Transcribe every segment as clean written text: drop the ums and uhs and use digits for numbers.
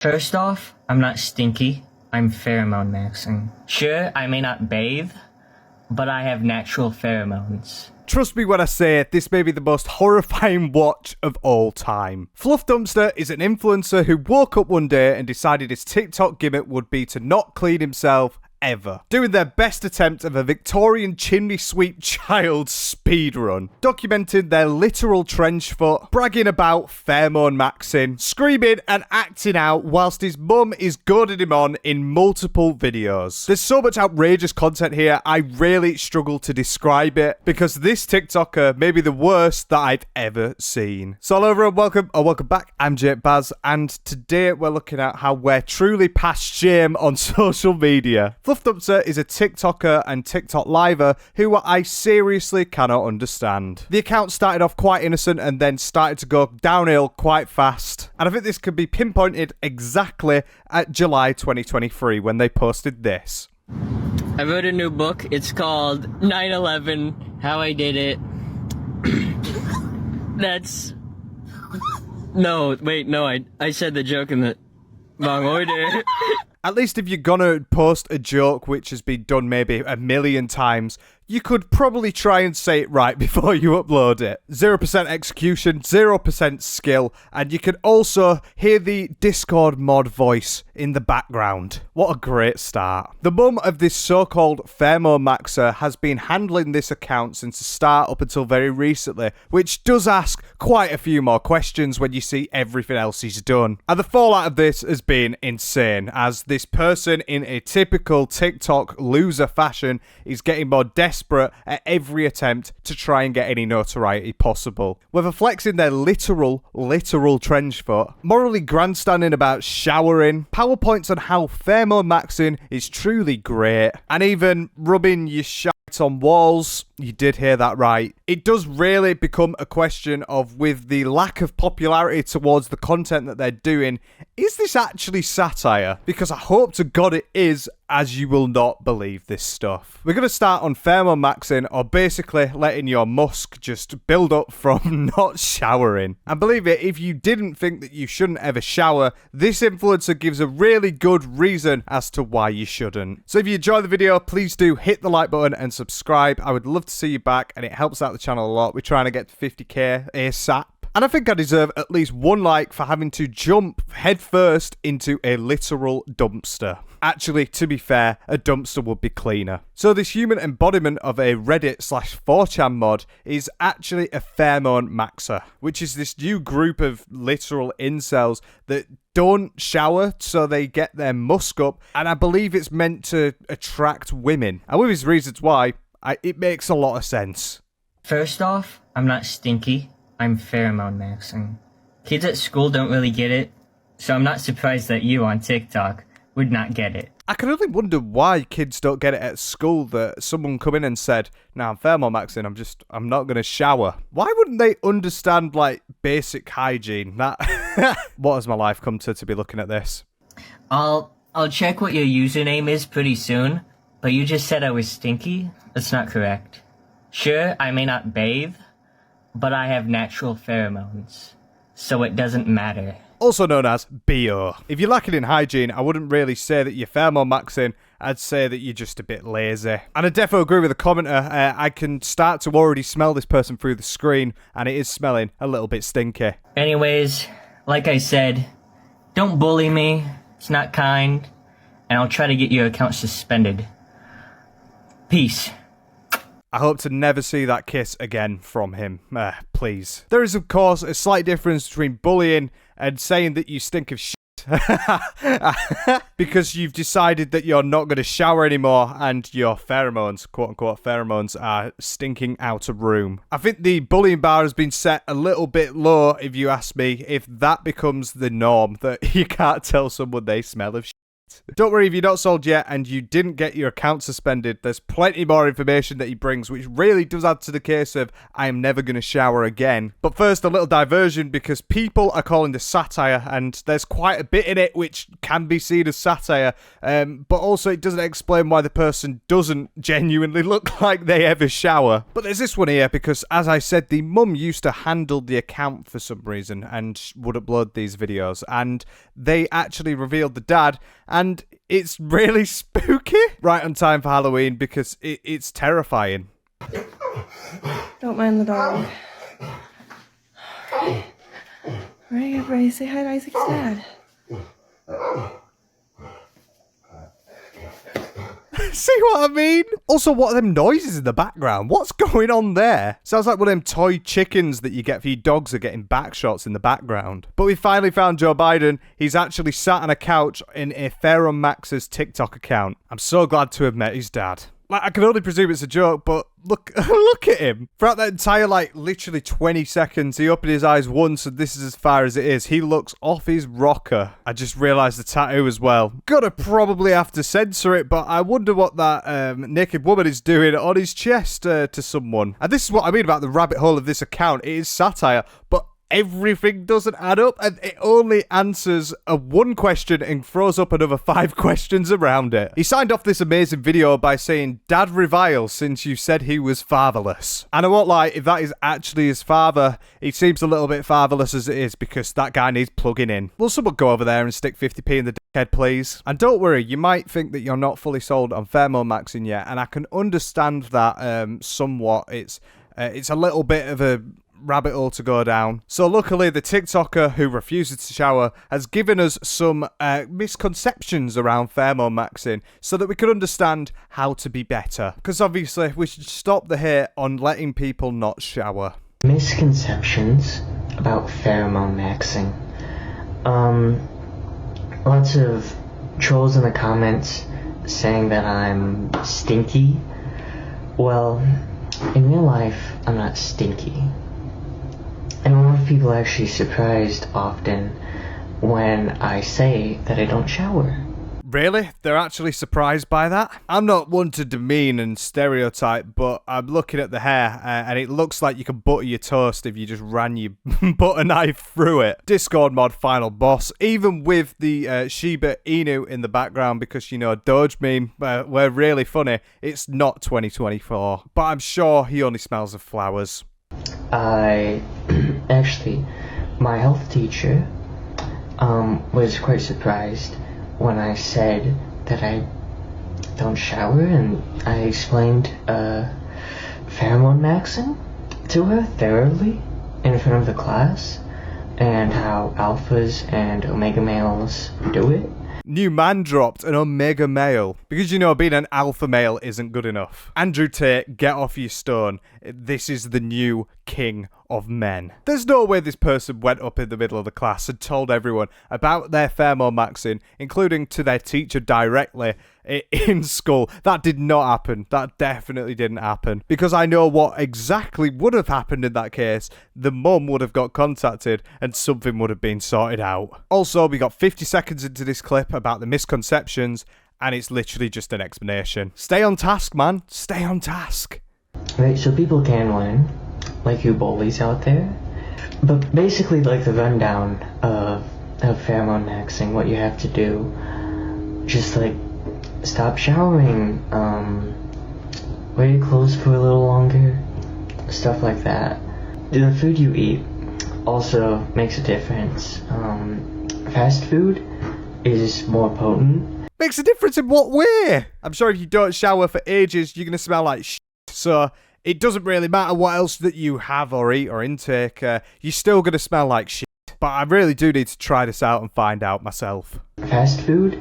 First off, I'm not stinky. I'm pheromone maxing. Sure, I may not bathe, but I have natural pheromones. Trust me when I say this may be the most horrifying watch of all time. Fluffdumpster is an influencer who woke up one day and decided his TikTok gimmick would be to not clean himself ever, doing their best attempt of a Victorian chimney sweep child speedrun, documenting their literal trench foot, bragging about pheromone maxing, screaming and acting out whilst his mum is goading him on in multiple videos. There's so much outrageous content here, I really struggle to describe it, because this TikToker may be the worst that I've ever seen. So hello everyone, welcome back. I'm Tate Baz, and today we're looking at how we're truly past shame on social media. Fluffdumpster is a TikToker and TikTok liver who I seriously cannot understand. The account started off quite innocent and then started to go downhill quite fast. And I think this could be pinpointed exactly at July 2023 when they posted this. I wrote a new book. It's called 9/11, How I Did It. That's... No, wait, no, I said the joke in the wrong order. At least if you're gonna post a joke which has been done maybe a million times, you could probably try and say it right before you upload it. 0% execution, 0% skill, and you can also hear the Discord mod voice in the background. What a great start. The mum of this so-called pheromone maxer has been handling this account since the start up until very recently, which does ask quite a few more questions when you see everything else he's done. And the fallout of this has been insane, as this person in a typical TikTok loser fashion is getting more desperate at every attempt to try and get any notoriety possible. Whether flexing their literal trench foot, morally grandstanding about showering, PowerPoints on how pheromone maxing is truly great, and even rubbing your shite on walls. You did hear that right. It does really become a question of, with the lack of popularity towards the content that they're doing, is this actually satire? Because I hope to God it is, as you will not believe this stuff. We're going to start on pheromone maxing, or basically letting your musk just build up from not showering. And believe it, if you didn't think that you shouldn't ever shower, this influencer gives a really good reason as to why you shouldn't. So if you enjoy the video, please do hit the like button and subscribe. I would love to see you back, and it helps out the channel a lot. We're trying to get to 50k ASAP. And I think I deserve at least one like for having to jump headfirst into a literal dumpster. Actually, to be fair, a dumpster would be cleaner. So this human embodiment of a Reddit/4chan mod is actually a pheromone maxer, which is this new group of literal incels that don't shower so they get their musk up, and I believe it's meant to attract women. And with his reasons why, it makes a lot of sense. First off, I'm not stinky. I'm pheromone maxing. Kids at school don't really get it, so I'm not surprised that you on TikTok would not get it. I can only wonder why kids don't get it at school, that someone come in and said, "Nah, I'm pheromone maxing, I'm not gonna shower." Why wouldn't they understand, like, basic hygiene? That what has my life come to be looking at this? I'll check what your username is pretty soon, but you just said I was stinky? That's not correct. Sure, I may not bathe, but I have natural pheromones, so it doesn't matter. Also known as BO. If you're lacking in hygiene, I wouldn't really say that you're pheromone maxing, I'd say that you're just a bit lazy. And I definitely agree with the commenter. I can start to already smell this person through the screen, and it is smelling a little bit stinky. Anyways, like I said, don't bully me, it's not kind, and I'll try to get your account suspended. Peace. I hope to never see that kiss again from him. Please. There is, of course, a slight difference between bullying and saying that you stink of shit. Because you've decided that you're not going to shower anymore and your pheromones, quote-unquote pheromones, are stinking out of room. I think the bullying bar has been set a little bit low, if you ask me, if that becomes the norm, that you can't tell someone they smell of shit. Don't worry if you're not sold yet and you didn't get your account suspended. There's plenty more information that he brings, which really does add to the case of I am never going to shower again. But first, a little diversion because people are calling this satire, and there's quite a bit in it which can be seen as satire, but also it doesn't explain why the person doesn't genuinely look like they ever shower. But there's this one here because, as I said, the mum used to handle the account for some reason and would upload these videos, and they actually revealed the dad, and it's really spooky. Right on time for Halloween because it's terrifying. Don't mind the dog. Alright, everybody say hi to Isaac's dad. See what I mean? Also, what are them noises in the background? What's going on there? Sounds like one of them toy chickens that you get for your dogs are getting back shots in the background. But we finally found Joe Biden. He's actually sat on a couch in a Pheremone Max's TikTok account. I'm so glad to have met his dad. Like, I can only presume it's a joke, but look look at him. Throughout that entire, literally 20 seconds, he opened his eyes once, and this is as far as it is. He looks off his rocker. I just realised the tattoo as well. Gonna probably have to censor it, but I wonder what that naked woman is doing on his chest to someone. And this is what I mean about the rabbit hole of this account. It is satire, but everything doesn't add up, and it only answers a one question and throws up another 5 questions around it. He signed off this amazing video by saying, "Dad reviles since you said he was fatherless." And I won't lie, if that is actually his father, he seems a little bit fatherless as it is, because that guy needs plugging in. Will someone go over there and stick 50p in the dickhead, please? And don't worry, you might think that you're not fully sold on Pheremone Maxing yet, and I can understand that somewhat. It's a little bit of a rabbit hole to go down. So luckily, the TikToker who refuses to shower has given us some misconceptions around Pheremone Maxing so that we can understand how to be better. Because obviously, we should stop the hate on letting people not shower. Misconceptions about Pheremone Maxing. Lots of trolls in the comments saying that I'm stinky. Well, in real life, I'm not stinky. And a lot of people are actually surprised often when I say that I don't shower. Really? They're actually surprised by that? I'm not one to demean and stereotype, but I'm looking at the hair, and it looks like you can butter your toast if you just ran your butter knife through it. Discord mod final boss, even with the Shiba Inu in the background, because, you know, Doge meme, we're really funny. It's not 2024, but I'm sure he only smells of flowers. Actually, my health teacher was quite surprised when I said that I don't shower, and I explained Pheremone Maxing to her thoroughly in front of the class, and how alphas and omega males do it. New man dropped, an omega male. Because, you know, being an alpha male isn't good enough. Andrew Tate, get off your stone. This is the new king of men. There's no way this person went up in the middle of the class and told everyone about their Pheremone Maxing, including to their teacher directly in school. That did not happen. That definitely didn't happen. Because I know what exactly would have happened in that case. The mum would have got contacted and something would have been sorted out. Also, we got 50 seconds into this clip about the misconceptions, and it's literally just an explanation. Stay on task, man. Stay on task. Right, so people can learn, like you bullies out there. But basically, like the rundown of Pheremone Maxing, what you have to do, just like stop showering, wear your clothes for a little longer, stuff like that. The food you eat also makes a difference. Fast food is more potent. Makes a difference in what way? I'm sure if you don't shower for ages, you're going to smell like shit. So it doesn't really matter what else that you have or eat or intake. You're still going to smell like shit. But I really do need to try this out and find out myself. Fast food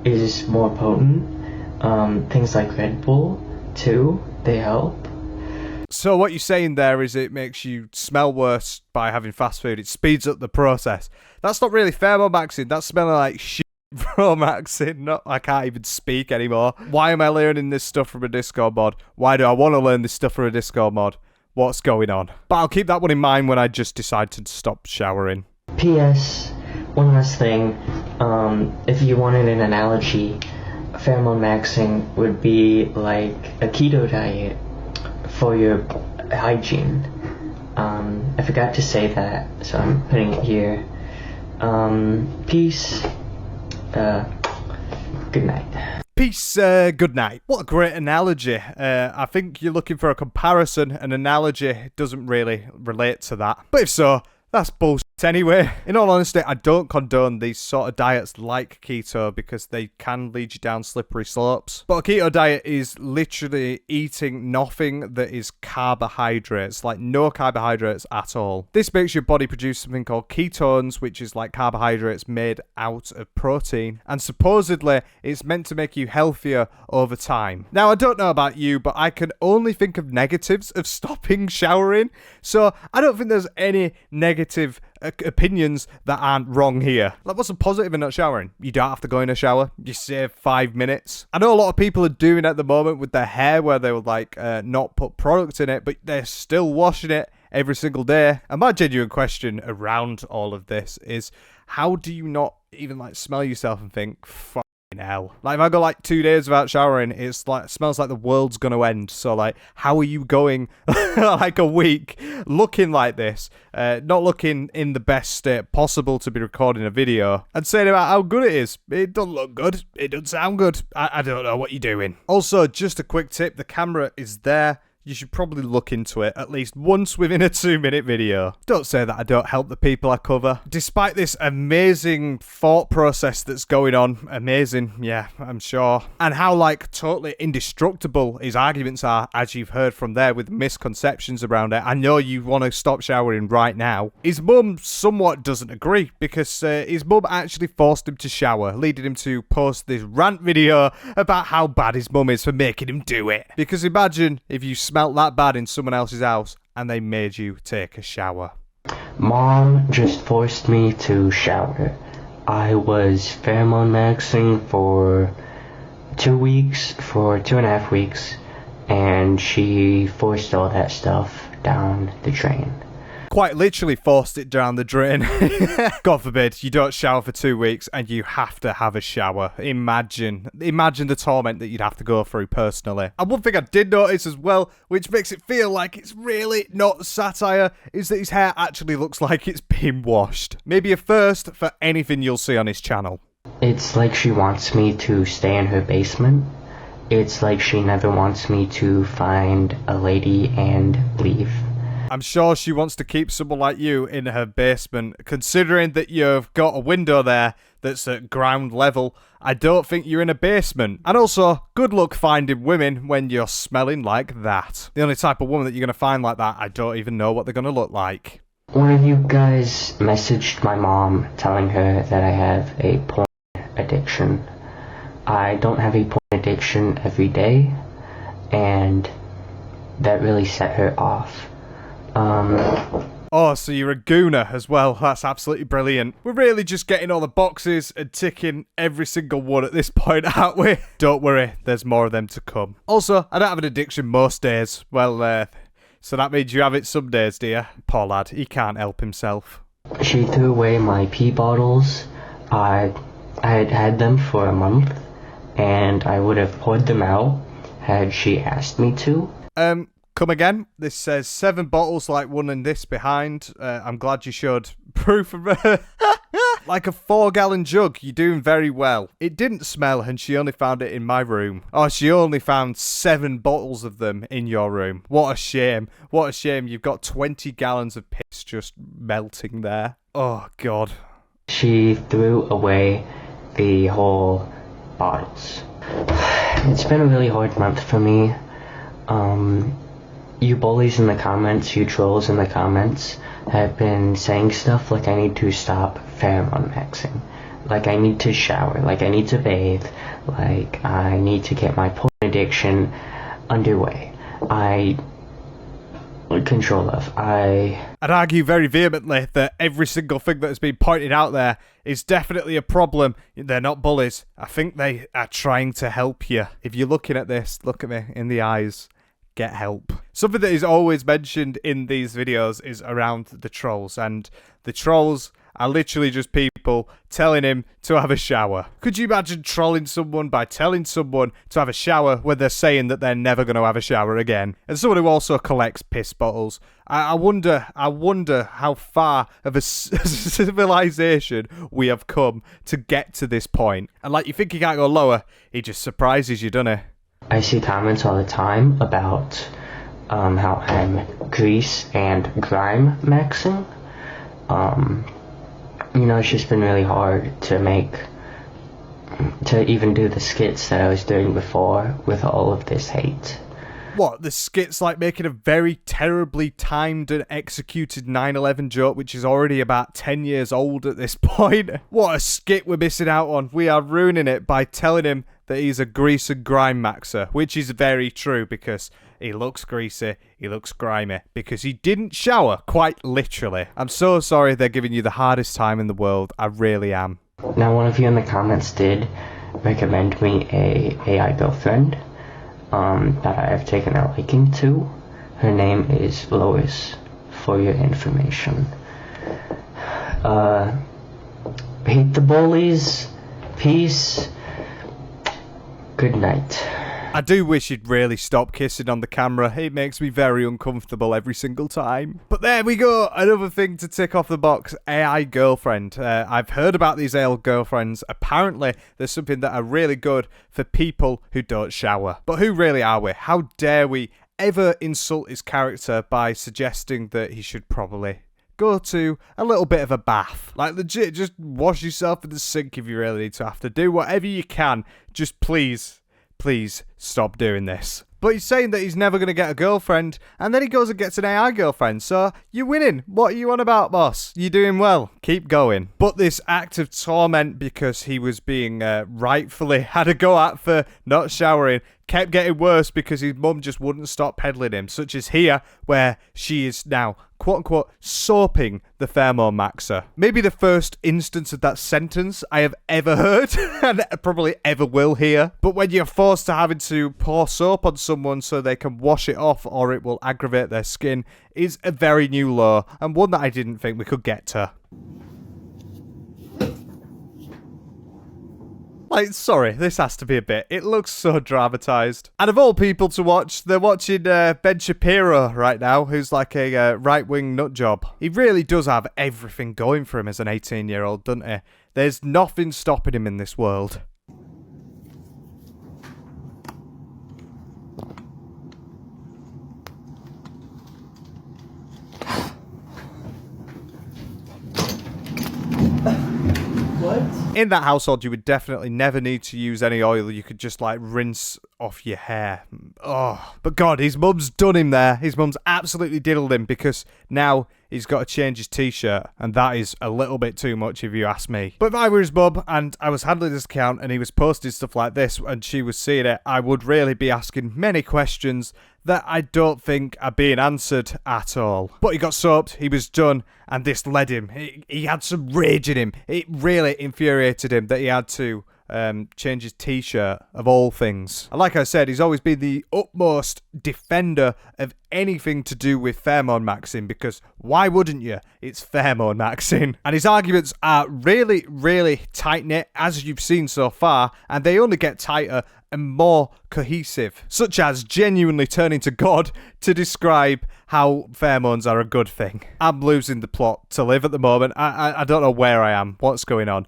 is more potent. Things like Red Bull, too, they help. So what you're saying there is it makes you smell worse by having fast food. It speeds up the process. That's not really Pheremone Maxing. That's smelling like shit. Pro Maxing. No, I can't even speak anymore. Why am I learning this stuff from a Discord mod? Why do I want to learn this stuff from a Discord mod? What's going on? But I'll keep that one in mind when I just decide to stop showering. P.S. one last thing. If you wanted an analogy, pheromone maxing would be like a keto diet for your hygiene. I forgot to say that, so I'm putting it here. Peace. Good night. Peace, good night. What a great analogy. I think you're looking for a comparison. An analogy doesn't really relate to that. But if so, that's bullshit anyway. In all honesty, I don't condone these sort of diets like keto because they can lead you down slippery slopes. But a keto diet is literally eating nothing that is carbohydrates, like no carbohydrates at all. This makes your body produce something called ketones, which is like carbohydrates made out of protein. And supposedly, it's meant to make you healthier over time. Now, I don't know about you, but I can only think of negatives of stopping showering. So I don't think there's any negative opinions that aren't wrong here. Like, what's the positive in not showering? You don't have to go in a shower. You save 5 minutes. I know a lot of people are doing it at the moment with their hair where they would like not put product in it, but they're still washing it every single day. And my genuine question around all of this is, how do you not even like smell yourself and think, fuck hell? Like, if I go like 2 days without showering, it's like, it smells like the world's gonna end. So like, how are you going like a week looking like this, not looking in the best state possible to be recording a video, and saying about how good it is? It doesn't look good, it doesn't sound good. I don't know what you're doing. Also, just a quick tip, the camera is there. You should probably look into it at least once within a 2-minute video. Don't say that I don't help the people I cover. Despite this amazing thought process that's going on, amazing, yeah, I'm sure, and how like totally indestructible his arguments are, as you've heard from there with misconceptions around it, I know you want to stop showering right now. His mum somewhat doesn't agree because his mum actually forced him to shower, leading him to post this rant video about how bad his mum is for making him do it. Because imagine if you smelt that bad in someone else's house and they made you take a shower. Mom just forced me to shower. I was pheromone maxing for 2 weeks, for 2.5 weeks, and she forced all that stuff down the drain. Quite literally forced it down the drain. God forbid you don't shower for 2 weeks and you have to have a shower. Imagine the torment that you'd have to go through personally. And one thing I did notice as well, which makes it feel like it's really not satire, is that his hair actually looks like it's been washed. Maybe a first for anything you'll see on his channel. It's like she wants me to stay in her basement. It's like she never wants me to find a lady and leave. I'm sure she wants to keep someone like you in her basement, considering that you've got a window there that's at ground level. I don't think you're in a basement. And also, good luck finding women when you're smelling like that. The only type of woman that you're going to find like that, I don't even know what they're going to look like. One of you guys messaged my mom telling her that I have a porn addiction. I don't have a porn addiction every day, and that really set her off. Oh, so you're a gooner as well. That's absolutely brilliant. We're really just getting all the boxes and ticking every single one at this point, aren't we? Don't worry, there's more of them to come. Also, I don't have an addiction most days. Well, so that means you have it some days, do you? Poor lad, he can't help himself. She threw away my pee bottles. I had had them for a month, and I would have poured them out had she asked me to. Come again? This says 7 bottles like one and this behind. I'm glad you showed proof of like a 4-gallon jug. You're doing very well. It didn't smell and she only found it in my room. Oh, she only found 7 bottles of them in your room. What a shame. What a shame. You've got 20 gallons of piss just melting there. Oh, God. She threw away the whole bottles. It's been a really hard month for me. You bullies in the comments, you trolls in the comments, have been saying stuff like I need to stop pheromone maxing. Like I need to shower, like I need to bathe, like I need to get my porn addiction underway. Control of. I'd argue very vehemently that every single thing that has been pointed out there is definitely a problem. They're not bullies. I think they are trying to help you. If you're looking at this, look at me in the eyes. Get help. Something that is always mentioned in these videos is around the trolls, and the trolls are literally just people telling him to have a shower. Could you imagine trolling someone by telling someone to have a shower when they're saying that they're never going to have a shower again? And someone who also collects piss bottles. I wonder how far of a civilization we have come to get to this point. And like, you think he can't go lower, he just surprises you, doesn't he? I see comments all the time about how I'm grease and grime maxing. It's just been really hard to even do the skits that I was doing before with all of this hate. What, the skit's like making a very terribly timed and executed 9/11 joke, which is already about 10 years old at this point? What a skit we're missing out on. We are ruining it by telling him that he's a grease and grime maxer, which is very true because he looks greasy, he looks grimy, because he didn't shower, quite literally. I'm so sorry they're giving you the hardest time in the world. I really am. Now, one of you in the comments did recommend me a AI girlfriend that I have taken a liking to. Her name is Lois, for your information. Hate the bullies. Peace. Good night. I do wish you'd really stop kissing on the camera. It makes me very uncomfortable every single time. But there we go. Another thing to tick off the box. AI girlfriend. I've heard about these AI girlfriends. Apparently, there's something that are really good for people who don't shower. But who really are we? How dare we ever insult his character by suggesting that he should probably go to a little bit of a bath. Like, legit, just wash yourself in the sink if you really need to. Have to do whatever you can. Just please stop doing this. But he's saying that he's never going to get a girlfriend, and then he goes and gets an AI girlfriend. So you're winning. What are you on about, boss? You're doing well. Keep going. But this act of torment, because he was being rightfully had a go at for not showering, kept getting worse because his mum just wouldn't stop peddling him, such as here, where she is now, quote-unquote, soaping the Pheremone maxer. Maybe the first instance of that sentence I have ever heard, and probably ever will hear. But when you're forced to having to pour soap on someone so they can wash it off or it will aggravate their skin, is a very new law, and one that I didn't think we could get to. Like, sorry, this has to be a bit. It looks so dramatized. And of all people to watch, they're watching Ben Shapiro right now, who's like a right-wing nutjob. He really does have everything going for him as an 18-year-old, doesn't he? There's nothing stopping him in this world. In that household, you would definitely never need to use any oil. You could just, like, rinse off your hair. Oh, but God, his mum's done him there. His mum's absolutely diddled him because now he's got to change his t-shirt, and that is a little bit too much if you ask me. But if I were his mum and I was handling this account and he was posting stuff like this and she was seeing it, I would really be asking many questions that I don't think are being answered at all. But he got soaped, he was done, and this led him. He had some rage in him. It really infuriated him that he had to change his t-shirt, of all things. And like I said, he's always been the utmost defender of anything to do with pheromone maxing, because why wouldn't you? It's pheromone maxing. And his arguments are really, really tight-knit, as you've seen so far, and they only get tighter and more cohesive, such as genuinely turning to God to describe how pheromones are a good thing. I'm losing the plot to live at the moment. I don't know where I am, what's going on.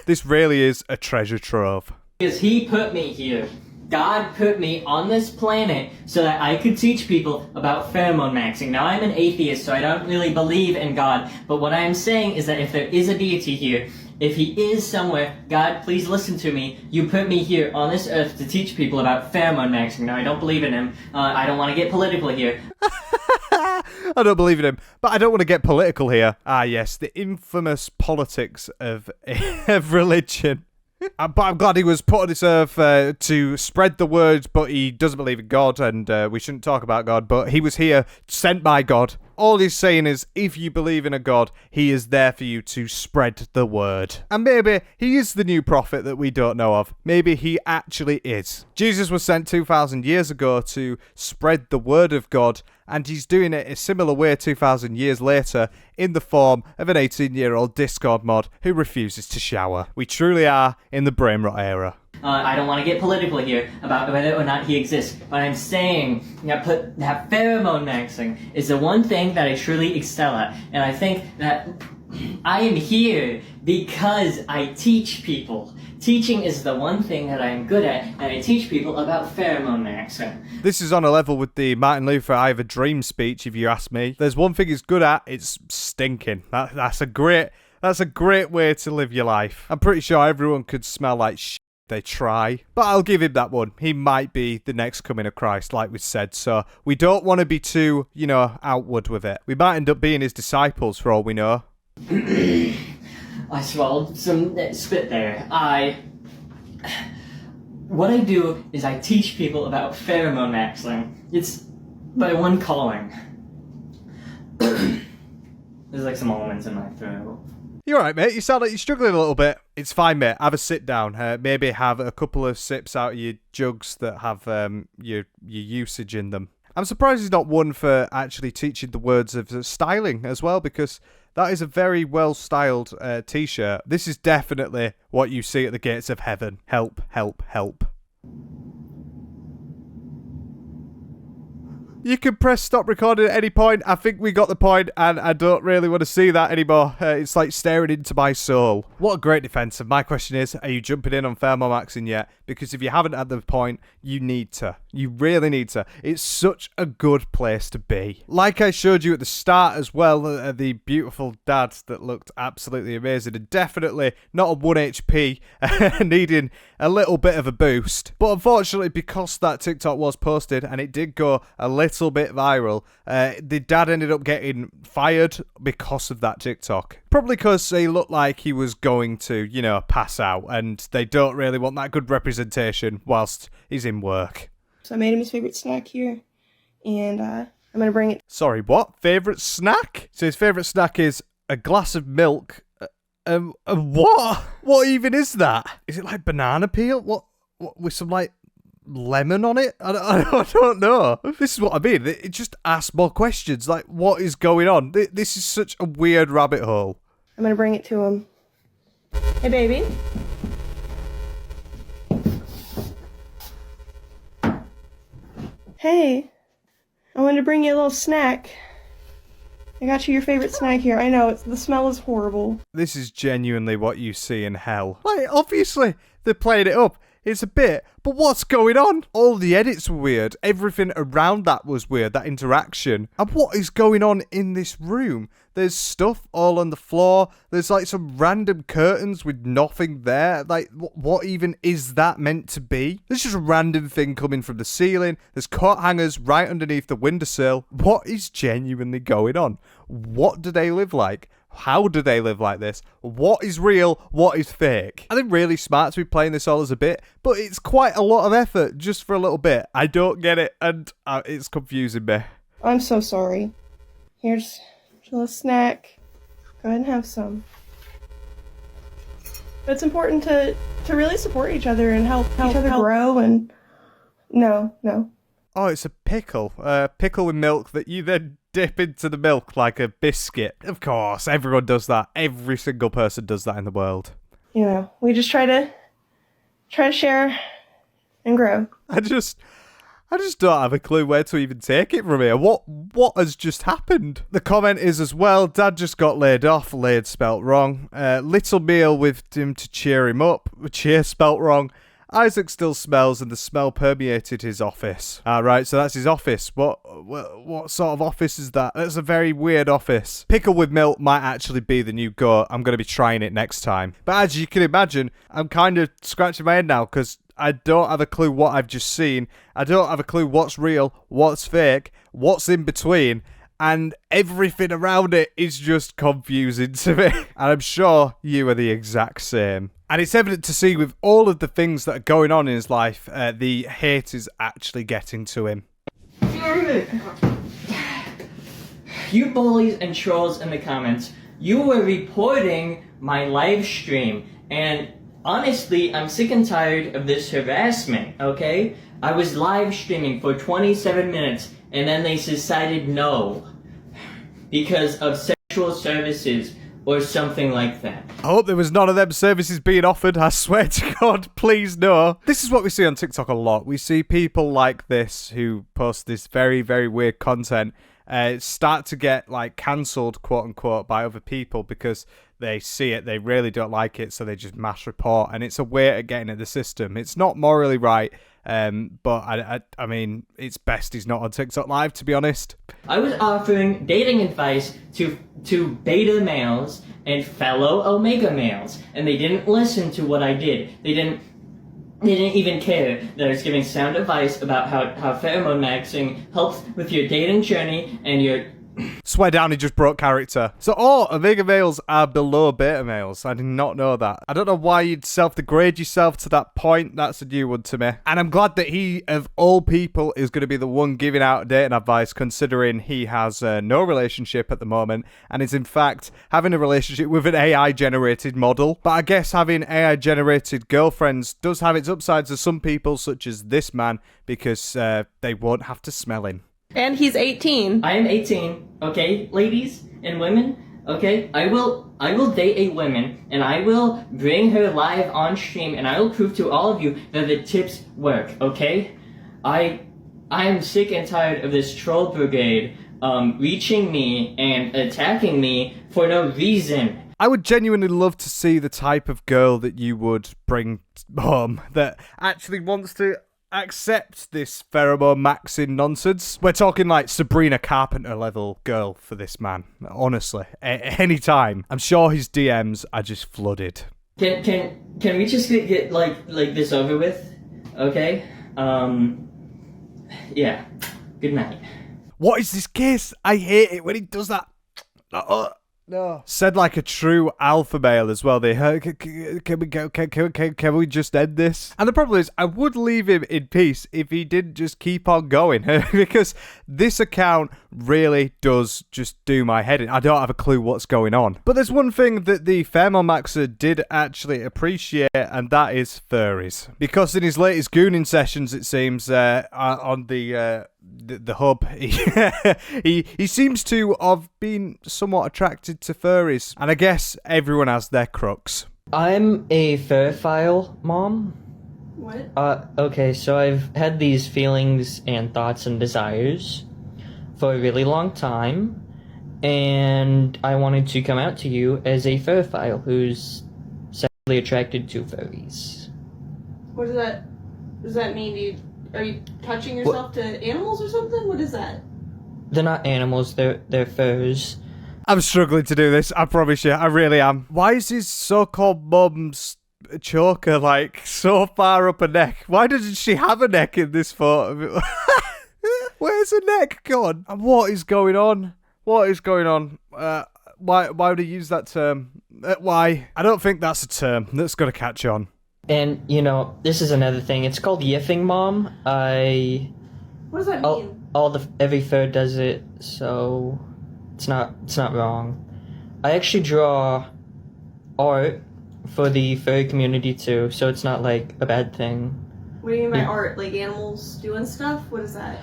This really is a treasure trove. Because he put me here. God put me on this planet so that I could teach people about pheromone maxing. Now, I'm an atheist, so I don't really believe in God, but what I am saying is that if there is a deity here, if he is somewhere, God, please listen to me. You put me here on this earth to teach people about pheromone maxing. Now, I don't believe in him. I don't want to get political here. I don't believe in him, but I don't want to get political here. Ah, yes, the infamous politics of religion. But I'm glad he was put on this earth to spread the word, but he doesn't believe in God, and we shouldn't talk about God, but he was here, sent by God, All he's saying is, if you believe in a God, he is there for you to spread the word. And maybe he is the new prophet that we don't know of. Maybe he actually is. Jesus was sent 2,000 years ago to spread the word of God, and he's doing it a similar way 2,000 years later in the form of an 18-year-old Discord mod who refuses to shower. We truly are in the brain rot era. I don't want to get political here about whether or not he exists, but I'm saying that pheromone maxing is the one thing that I truly excel at, and I think that I am here because I teach people. Teaching is the one thing that I'm good at, and I teach people about pheromone maxing. This is on a level with the Martin Luther I Have a Dream speech, if you ask me. There's one thing he's good at, it's stinking. That's a great way to live your life. I'm pretty sure everyone could smell like shit. They try. But I'll give him that one. He might be the next coming of Christ, like we said, so we don't want to be too, outward with it. We might end up being his disciples for all we know. I swallowed some spit there. What I do is I teach people about pheromone maxing. It's my one calling. There's like some almonds in my throat. You're right, mate. You sound like you're struggling a little bit. It's fine, mate. Have a sit down. Maybe have a couple of sips out of your jugs that have your usage in them. I'm surprised he's not one for actually teaching the words of styling as well, because that is a very well-styled t-shirt. This is definitely what you see at the gates of heaven. Help, help, help. You can press stop recording at any point. I think we got the point, and I don't really want to see that anymore. It's like staring into my soul. What a great defense. And my question is, are you jumping in on pheromone maxing yet? Because if you haven't at the point, you need to. You really need to. It's such a good place to be. Like I showed you at the start as well, the beautiful dad that looked absolutely amazing, and definitely not a 1 HP, needing a little bit of a boost. But unfortunately, because that TikTok was posted and it did go a little bit viral, the dad ended up getting fired because of that TikTok. Probably because he looked like he was going to, pass out, and they don't really want that good representation whilst he's in work. So I made him his favorite snack here, and I'm gonna bring it. Sorry, what? Favourite snack? So his favourite snack is a glass of milk. What? What even is that? Is it like banana peel? What with some like lemon on it? I don't know. This is what I mean. It just asks more questions. Like, what is going on? This is such a weird rabbit hole. I'm gonna bring it to him. Hey, baby. Hey, I wanted to bring you a little snack. I got you your favorite snack here. I know, the smell is horrible. This is genuinely what you see in hell. Like, obviously, they're playing it up. It's a bit, but what's going on? All the edits were weird. Everything around that was weird, that interaction. And what is going on in this room? There's stuff all on the floor. There's like some random curtains with nothing there. Like, what even is that meant to be? There's just a random thing coming from the ceiling. There's coat hangers right underneath the windowsill. What is genuinely going on? What do they live like? How do they live like this? What is real? What is fake? I think really smart to be playing this all as a bit, but it's quite a lot of effort just for a little bit. I don't get it, and it's confusing me. I'm so sorry. Here's a little snack. Go ahead and have some. But it's important to really support each other and help each other grow, and no. Oh, it's a pickle. Pickle with milk that you then dip into the milk like a biscuit. Of course, everyone does that. Every single person does that in the world. We just try to share and grow. I just don't have a clue where to even take it from here. What has just happened? The comment is as well, Dad just got laid off. Laid spelt wrong. Little meal with him to cheer him up. Cheer spelt wrong. Isaac still smells, and the smell permeated his office. Right, so that's his office. What sort of office is that? That's a very weird office. Pickle with milk might actually be the new go. I'm going to be trying it next time. But as you can imagine, I'm kind of scratching my head now, because I don't have a clue what I've just seen. I don't have a clue what's real, what's fake, what's in between, and everything around it is just confusing to me. And I'm sure you are the exact same. And it's evident to see with all of the things that are going on in his life, the hate is actually getting to him. you bullies and trolls in the comments, you were reporting my live stream, and honestly, I'm sick and tired of this harassment, okay? I was live streaming for 27 minutes, and then they decided no, because of sexual services or something like that. I hope there was none of them services being offered. I swear to God, please no. This is what we see on TikTok a lot. We see people like this who post this very, very weird content start to get like cancelled, quote unquote, by other people because they see it, they really don't like it, so they just mass report, and it's a way of getting at the system. It's not morally right, but I mean, it's best he's not on TikTok Live, to be honest. I was offering dating advice to beta males and fellow omega males, and they didn't listen to what I did. They didn't even care that I was giving sound advice about how pheromone maxing helps with your dating journey and your... Swear down, he just broke character. So, omega males are below beta males. I did not know that. I don't know why you'd self-degrade yourself to that point. That's a new one to me. And I'm glad that he, of all people, is going to be the one giving out dating advice, considering he has no relationship at the moment and is, in fact, having a relationship with an AI-generated model. But I guess having AI-generated girlfriends does have its upsides to some people, such as this man, because they won't have to smell him. And he's 18. I am 18, okay, ladies and women, okay? I will date a woman, and I will bring her live on stream, and I will prove to all of you that the tips work, okay? I am sick and tired of this troll brigade reaching me and attacking me for no reason. I would genuinely love to see the type of girl that you would bring home that actually wants to accept this pheromone maxing nonsense. We're talking like Sabrina Carpenter level girl for this man, honestly. Any time. I'm sure his DMs are just flooded. Can we just get like this over with? Okay? Yeah. Good night. What is this kiss? I hate it when he does that. No. Said like a true alpha male as well. They can we just end this? And the problem is, I would leave him in peace if he didn't just keep on going, because this account really does just do my head in. I don't have a clue what's going on. But there's one thing that the Pheremone Maxer did actually appreciate, and that is furries. Because in his latest gooning sessions, it seems, on the hub, he seems to have been somewhat attracted to furries, and I guess everyone has their crooks. I'm a furphile, Mom. What? Okay, so I've had these feelings and thoughts and desires for a really long time, and I wanted to come out to you as a furphile who's sexually attracted to furries. What does that mean? Are you touching yourself to animals or something? What is that? They're not animals, they're furs. I'm struggling to do this, I promise you, I really am. Why is his so-called mum's choker like so far up her neck? Why doesn't she have a neck in this photo? Where's her neck gone? And what is going on? What is going on? Why would he use that term? Why? I don't think that's a term that's going to catch on. And, you know, this is another thing. It's called yiffing, Mom. What does that mean? Every fur does it, so it's not wrong. I actually draw art for the furry community too, so it's not like a bad thing. What do you mean by art? Like animals doing stuff? What is that?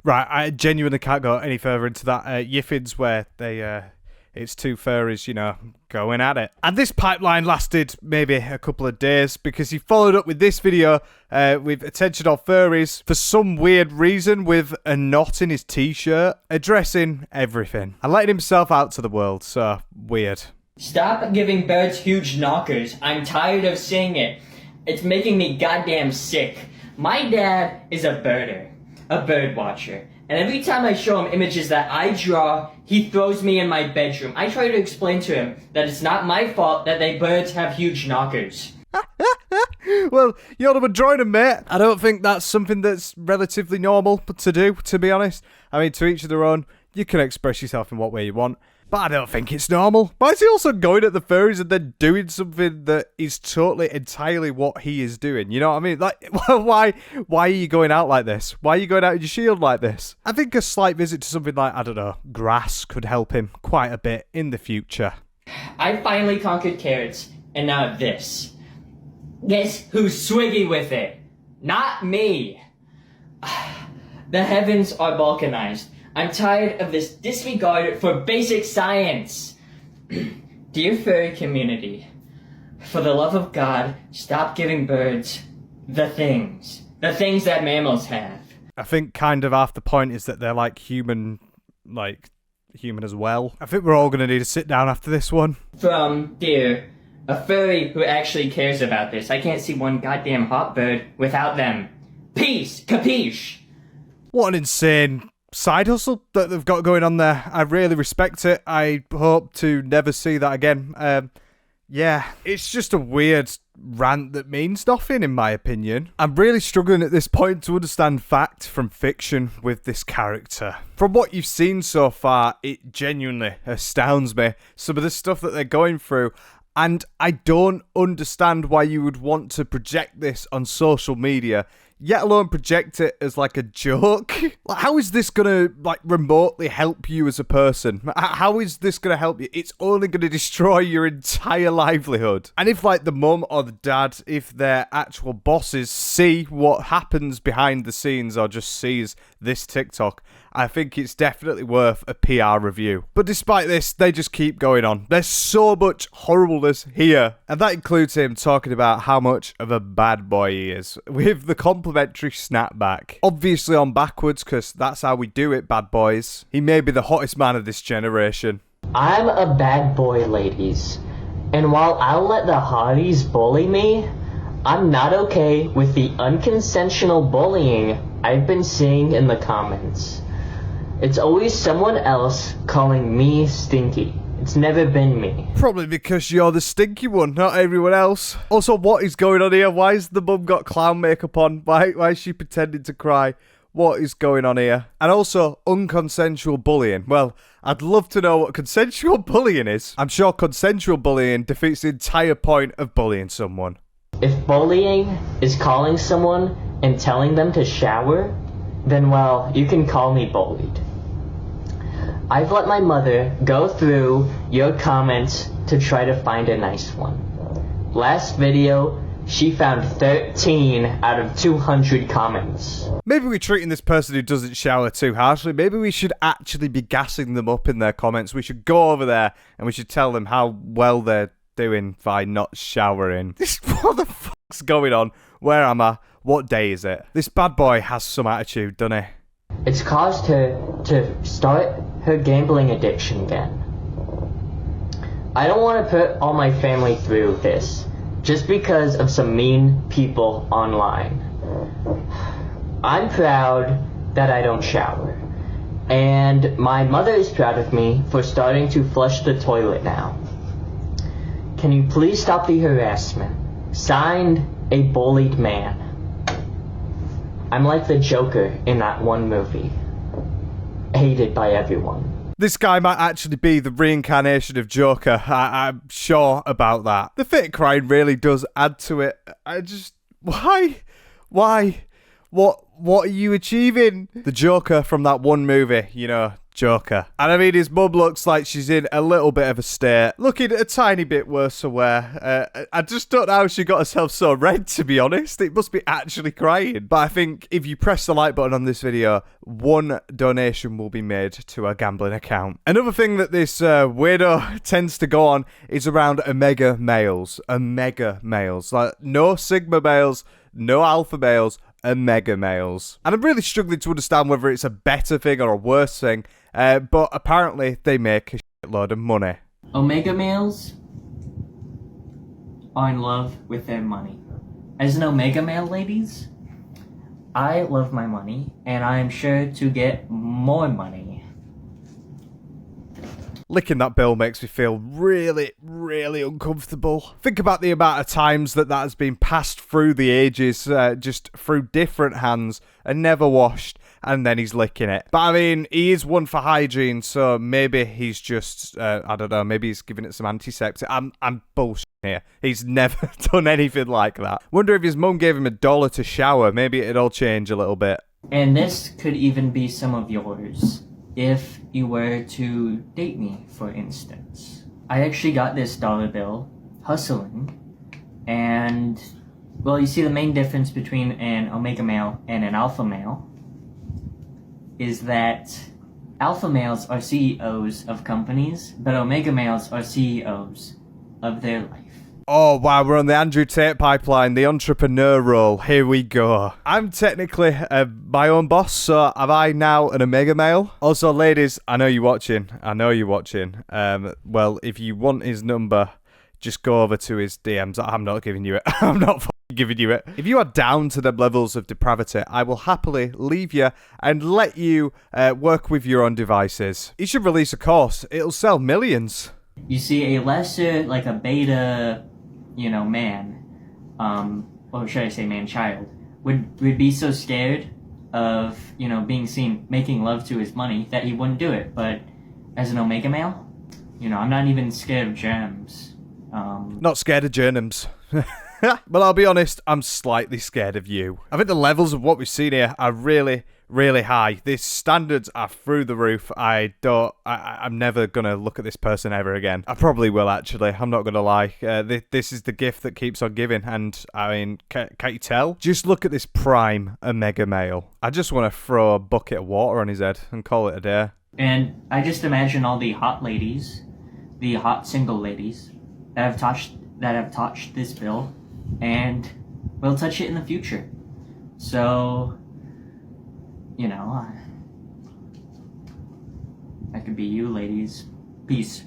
Right, I genuinely can't go any further into that. Yiffins where they it's two furries, you know, going at it. And this pipeline lasted maybe a couple of days because he followed up with this video with attention on furries for some weird reason with a knot in his t-shirt, addressing everything and letting himself out to the world. So, weird. Stop giving birds huge knockers. I'm tired of seeing it. It's making me goddamn sick. My dad is a birder, a bird watcher. And every time I show him images that I draw, he throws me in my bedroom. I try to explain to him that it's not my fault that they birds have huge knockers. Well, you're the one drawing them, mate. I don't think that's something that's relatively normal to do, to be honest. I mean, to each of their own. You can express yourself in what way you want. but I don't think it's normal. Why is he also going at the furries and then doing something that is totally, entirely what he is doing? You know what I mean? Like, why are you going out like this? Why are you going out in your shield like this? I think a slight visit to something like, I don't know, grass could help him quite a bit in the future. I finally conquered carrots, and now this. Guess who's swiggy with it? Not me. The heavens are balkanized. I'm tired of this disregard for basic science. Dear furry community, for the love of God, stop giving birds the things that mammals have. I think kind of half the point is that they're like human as well. I think we're all going to need to sit down after this one. From, dear, a furry who actually cares about this. I can't see one goddamn hot bird without them. Peace, capiche? What an insane side hustle that they've got going on there. I really respect it. I hope to never see that again. Yeah, it's just a weird rant that means nothing, in my opinion. I'm really struggling at this point to understand fact from fiction with this character. From what you've seen so far, it genuinely astounds me, some of the stuff that they're going through. And I don't understand why you would want to project this on social media, yet alone project it as like a joke. Like, how is this gonna like remotely help you as a person? How is this gonna help you? It's only gonna destroy your entire livelihood. And if like the mum or the dad, if their actual bosses see what happens behind the scenes or just sees this TikTok, I think it's definitely worth a PR review. But despite this, they just keep going on. There's so much horribleness here. And that includes him talking about how much of a bad boy he is, with the complimentary snapback. Obviously on backwards, because that's how we do it, bad boys. He may be the hottest man of this generation. I'm a bad boy, ladies. And while I'll let the hotties bully me, I'm not okay with the unconsensual bullying I've been seeing in the comments. It's always someone else calling me stinky. It's never been me. Probably because you're the stinky one, not everyone else. Also, what is going on here? Why has the mum got clown makeup on? Why is she pretending to cry? What is going on here? And also, unconsensual bullying. Well, I'd love to know what consensual bullying is. I'm sure consensual bullying defeats the entire point of bullying someone. If bullying is calling someone and telling them to shower, then well, you can call me bullied. I've let my mother go through your comments to try to find a nice one. Last video, she found 13 out of 200 comments. Maybe we're treating this person who doesn't shower too harshly. Maybe we should actually be gassing them up in their comments. We should go over there and we should tell them how well they're doing by not showering. What the fuck's going on? Where am I? What day is it? This bad boy has some attitude, doesn't he? It's caused her to start her gambling addiction again. I don't want to put all my family through this just because of some mean people online. I'm proud that I don't shower, and my mother is proud of me for starting to flush the toilet now. Can you please stop the harassment? Signed, a bullied man. I'm like the Joker in that one movie. Hated by everyone. This guy might actually be the reincarnation of Joker. I'm sure about that. The fake crying really does add to it. I just... Why? What are you achieving? The Joker from that one movie, you know, Joker. And I mean, his mum looks like she's in a little bit of a state. Looking a tiny bit worse for wear. I just don't know how she got herself so red, to be honest. It must be actually crying. But I think if you press the like button on this video, one donation will be made to a gambling account. Another thing that this weirdo tends to go on is around omega males. Omega males. Like, no sigma males, no alpha males, omega males. And I'm really struggling to understand whether it's a better thing or a worse thing, but apparently they make a shitload of money. Omega males are in love with their money. As an omega male, ladies, I love my money, and I am sure to get more money. Licking that bill makes me feel really, really uncomfortable. Think about the amount of times that has been passed through the ages, just through different hands and never washed. and then he's licking it. But I mean, he is one for hygiene, so maybe he's just, I don't know, maybe he's giving it some antiseptic. I'm bullshit here. He's never done anything like that. Wonder if his mum gave him $1 to shower, maybe it'd all change a little bit. And this could even be some of yours, if you were to date me, for instance. I actually got this dollar bill, hustling, and, well, you see the main difference between an omega male and an alpha male is that alpha males are CEOs of companies, but omega males are CEOs of their life. Oh, wow, we're on the Andrew Tate pipeline, the entrepreneur role. Here we go. I'm technically my own boss, so am I now an omega male? Also, ladies, I know you're watching. Well, if you want his number, just go over to his DMs. I'm not giving you it. I'm not giving you it. If you are down to the levels of depravity, I will happily leave you and let you work with your own devices. You should release a course. It'll sell millions. You see, a lesser, like a beta, man, or should I say man-child, would be so scared of, being seen making love to his money that he wouldn't do it. But as an omega male, I'm not even scared of germs. Not scared of germs. Well, I'll be honest, I'm slightly scared of you. I think the levels of what we've seen here are really, really high. These standards are through the roof. I'm never going to look at this person ever again. I probably will, actually. I'm not going to lie. This is the gift that keeps on giving. And, I mean, can't you tell? Just look at this prime omega male. I just want to throw a bucket of water on his head and call it a day. And I just imagine all the hot ladies, the hot single ladies, that have touched this bill and will touch it in the future. So, that could be you, ladies. Peace.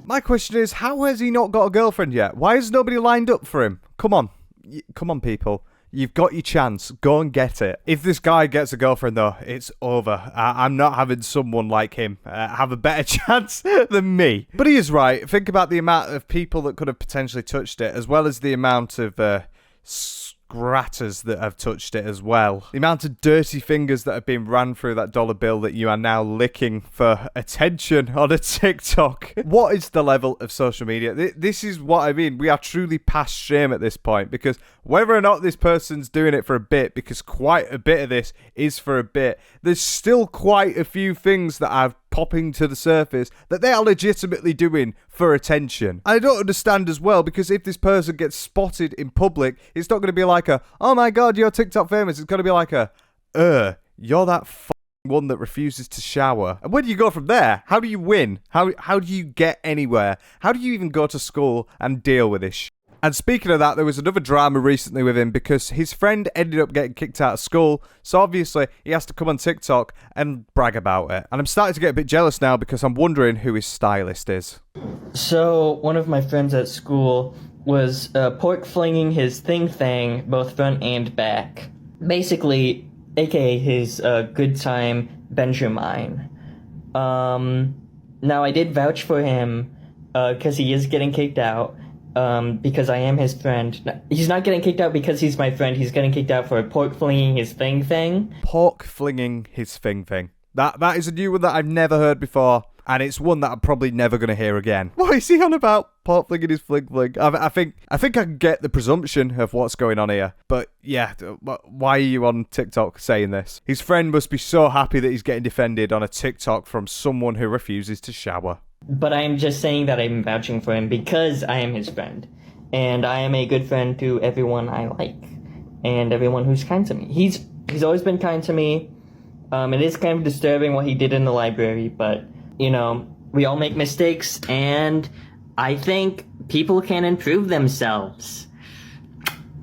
My question is, how has he not got a girlfriend yet? Why has nobody lined up for him? Come on. Come on, people. You've got your chance. Go and get it. If this guy gets a girlfriend, though, it's over. I'm not having someone like him have a better chance than me. But he is right. Think about the amount of people that could have potentially touched it, as well as the amount of scratters that have touched it as well. The amount of dirty fingers that have been ran through that dollar bill that you are now licking for attention on a TikTok. What is the level of social media? This is what I mean. We are truly past shame at this point, because whether or not this person's doing it for a bit, because quite a bit of this is for a bit, there's still quite a few things that are popping to the surface that they are legitimately doing for attention. I don't understand as well, because if this person gets spotted in public, it's not going to be like a, oh my god, you're TikTok famous. It's going to be like a, you're that one that refuses to shower. And where do you go from there? How do you win? How do you get anywhere? How do you even go to school and deal with this shit? And speaking of that, there was another drama recently with him because his friend ended up getting kicked out of school. So obviously, he has to come on TikTok and brag about it. And I'm starting to get a bit jealous now because I'm wondering who his stylist is. So, one of my friends at school was pork flinging his thing, both front and back. Basically, aka his good time Benjamin. Now, I did vouch for him because he is getting kicked out. Because I am his friend. He's not getting kicked out because he's my friend. He's getting kicked out for pork flinging his thing. Pork flinging his thing. That is a new one that I've never heard before, and it's one that I'm probably never going to hear again. What is he on about? Pork flinging his fling. I think I can get the presumption of what's going on here, but yeah, why are you on TikTok saying this? His friend must be so happy that he's getting defended on a TikTok from someone who refuses to shower. But I am just saying that I'm vouching for him because I am his friend. And I am a good friend to everyone I like. And everyone who's kind to me. He's always been kind to me. It is kind of disturbing what he did in the library. But, we all make mistakes. And I think people can improve themselves.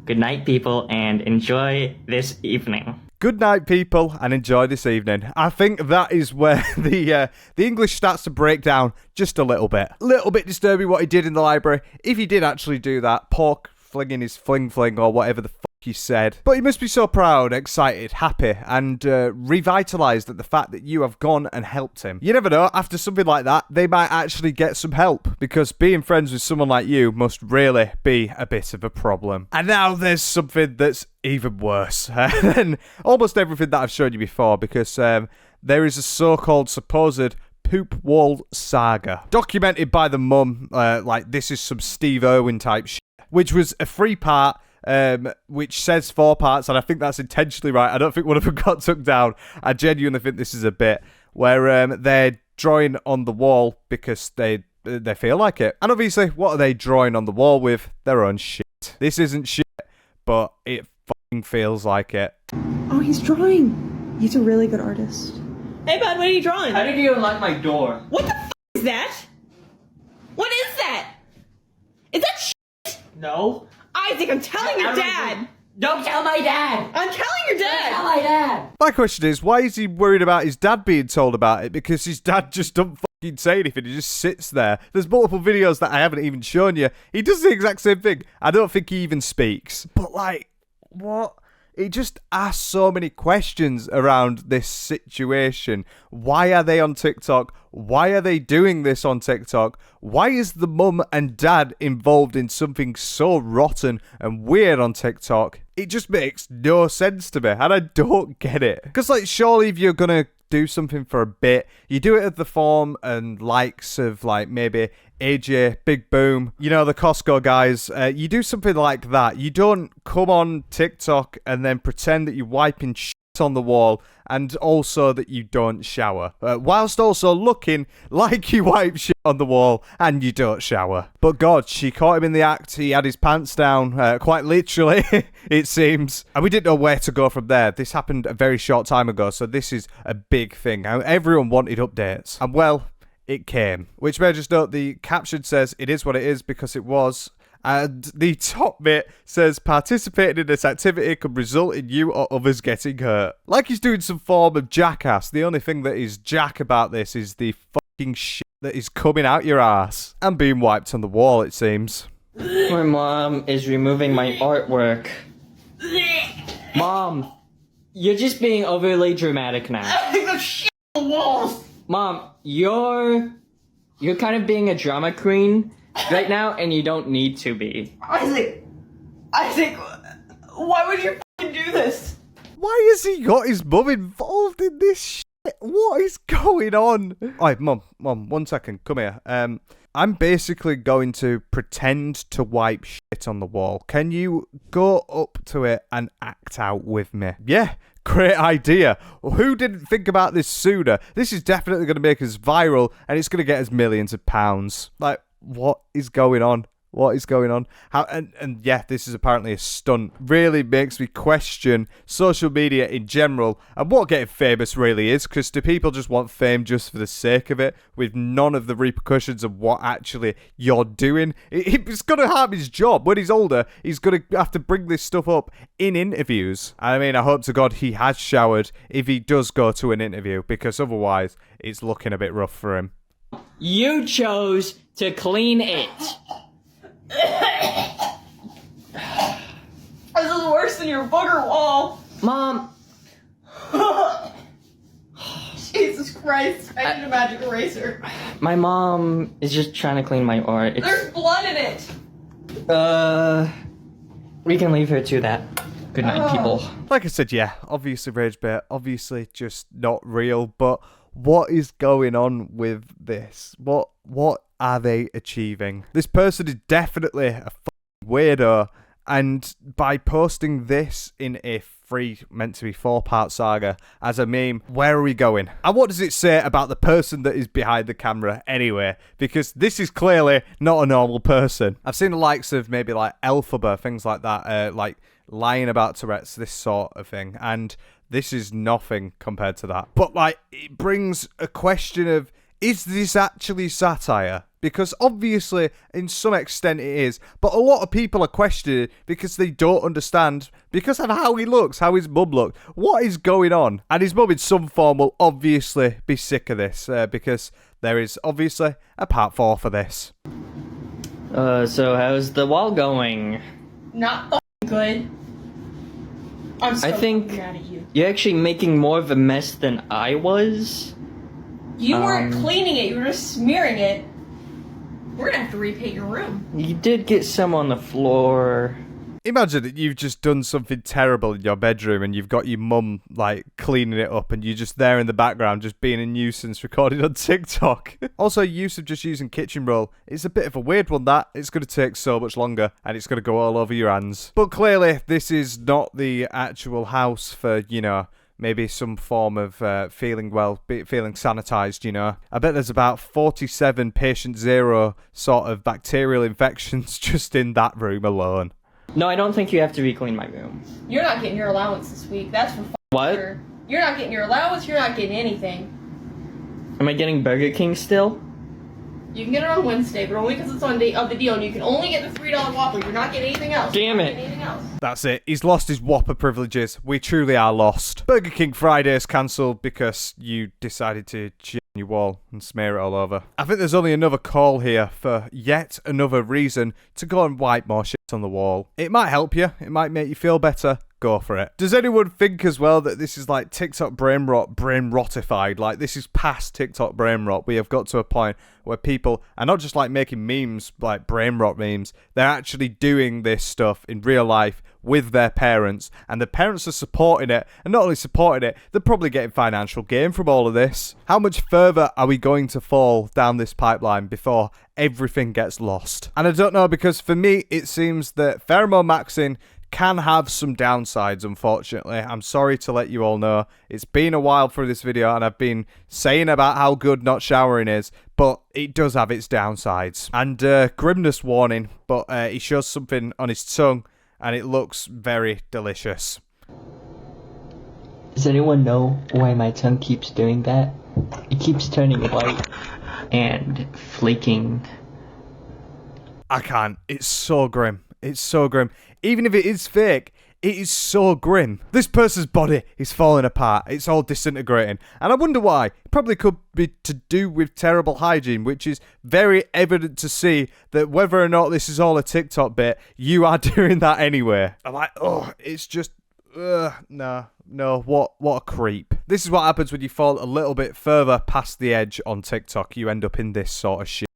Good night, people. And enjoy this evening. Good night, people, and enjoy this evening. I think that is where the English starts to break down just a little bit. A little bit disturbing what he did in the library. If he did actually do that, pork flinging his fling or whatever the he said. But he must be so proud, excited, happy, and revitalized at the fact that you have gone and helped him. You never know, after something like that, they might actually get some help, because being friends with someone like you must really be a bit of a problem. And now there's something that's even worse than almost everything that I've shown you before, because there is a so-called supposed poop wall saga documented by the mum. Like, this is some Steve Irwin type shit, which was a 3-part, which says 4 parts, and I think that's intentionally right. I don't think one of them got took down. I genuinely think this is a bit where they're drawing on the wall because they feel like it. And obviously, what are they drawing on the wall with? Their own shit. This isn't shit, but it fucking feels like it. Oh, he's drawing. He's a really good artist. Hey, bud, what are you drawing? How did you unlock my door? What the f*** is that? What is that? Is that shit? No. Isaac, I'm telling your dad. Don't tell my dad. I'm telling your dad. Don't tell my dad. My question is, why is he worried about his dad being told about it? Because his dad just don't fucking say anything. He just sits there. There's multiple videos that I haven't even shown you. He does the exact same thing. I don't think he even speaks. But, like, what? It just asks so many questions around this situation. Why are they on TikTok? Why are they doing this on TikTok? Why is the mum and dad involved in something so rotten and weird on TikTok? It just makes no sense to me, and I don't get it. Because, like, surely if you're gonna do something for a bit, you do it at the form and likes of, like, maybe AJ, Big Boom, you know, the Costco guys. You do something like that. You don't come on TikTok and then pretend that you're wiping shit on the wall and also that you don't shower, whilst also looking like you wipe shit on the wall and you don't shower. But God, she caught him in the act. He had his pants down, quite literally, it seems. And we didn't know where to go from there. This happened a very short time ago, so this is a big thing. Everyone wanted updates. And well, it came. Which may I just note, the caption says, "It is what it is," because it was. And the top bit says, "Participating in this activity could result in you or others getting hurt." Like he's doing some form of jackass. The only thing that is jack about this is the fucking shit that is coming out your ass and being wiped on the wall, it seems. My mom is removing my artwork. Mom, you're just being overly dramatic now. There's shit on the walls. Mom, you're kind of being a drama queen right now, and you don't need to be. Isaac, why would you f***ing do this? Why has he got his mum involved in this shit? What is going on? Alright, Mum, 1 second, come here. I'm basically going to pretend to wipe shit on the wall. Can you go up to it and act out with me? Yeah, great idea. Who didn't think about this sooner? This is definitely going to make us viral, and it's going to get us millions of pounds. Like, what is going on? What is going on? How and yeah, this is apparently a stunt. Really makes me question social media in general and what getting famous really is, because do people just want fame just for the sake of it, with none of the repercussions of what actually you're doing? It's going to harm his job. When he's older, he's going to have to bring this stuff up in interviews. I mean, I hope to God he has showered if he does go to an interview, because otherwise it's looking a bit rough for him. You chose to clean it. This is worse than your booger wall. Mom. Jesus Christ, I need a magic eraser. My mom is just trying to clean my art. There's blood in it. We can leave her to that. Good night, people. Like I said, yeah, obviously rage bait, obviously just not real, but what is going on with this? What are they achieving? This person is definitely a weirdo, and by posting this in a meant to be 4-part saga as a meme, where are we going? And what does it say about the person that is behind the camera anyway? Because this is clearly not a normal person. I've seen the likes of maybe like Elphaba, things like that, like lying about Tourette's, this sort of thing, and this is nothing compared to that. But like, it brings a question of, is this actually satire? Because obviously, in some extent it is, but a lot of people are questioning it because they don't understand, because of how he looks, how his mum looked, what is going on. And his mum in some form will obviously be sick of this, because there is obviously a part 4 for this. So how's the wall going? Not f***ing good. I'm so I think fucking mad at you. you're actually making more of a mess than I was. You weren't cleaning it, you were just smearing it. We're gonna have to repaint your room. You did get some on the floor. Imagine that you've just done something terrible in your bedroom and you've got your mum, like, cleaning it up and you're just there in the background just being a nuisance recorded on TikTok. Also, use of just using kitchen roll is a bit of a weird one, that. It's going to take so much longer and it's going to go all over your hands. But clearly, this is not the actual house for, you know, maybe some form of feeling sanitized, you know. I bet there's about 47 patient zero sort of bacterial infections just in that room alone. No, I don't think you have to re-clean my room. You're not getting your allowance this week, that's for What? sure. You're not getting your allowance, you're not getting anything. Am I getting Burger King still? You can get it on Wednesday, but only because it's on of the deal, and you can only get the $3 Whopper. You're not getting anything else. Damn You're it. not getting anything else. That's it. He's lost his Whopper privileges. We truly are lost. Burger King Fridays cancelled because you decided to shit on your wall and smear it all over. I think there's only another call here for yet another reason to go and wipe more shit on the wall. It might help you. It might make you feel better. Go for it. Does anyone think as well that this is like TikTok brain rotified? Like, this is past TikTok brain rot. We have got to a point where people are not just like making memes, like brain rot memes. They're actually doing this stuff in real life with their parents, and the parents are supporting it. And not only supporting it, they're probably getting financial gain from all of this. How much further are we going to fall down this pipeline before everything gets lost? And I don't know, because for me, it seems that pheromone maxing can have some downsides, unfortunately. I'm sorry to let you all know. It's been a while for this video, and I've been saying about how good not showering is, but it does have its downsides. And grimness warning, but he shows something on his tongue, and it looks very delicious. Does anyone know why my tongue keeps doing that? It keeps turning white and flaking. I can't. It's so grim. It's so grim. Even if it is fake, it is so grim. This person's body is falling apart. It's all disintegrating. And I wonder why. It probably could be to do with terrible hygiene, which is very evident to see that whether or not this is all a TikTok bit, you are doing that anyway. I'm like, oh, it's just, no, what a creep. This is what happens when you fall a little bit further past the edge on TikTok. You end up in this sort of shit.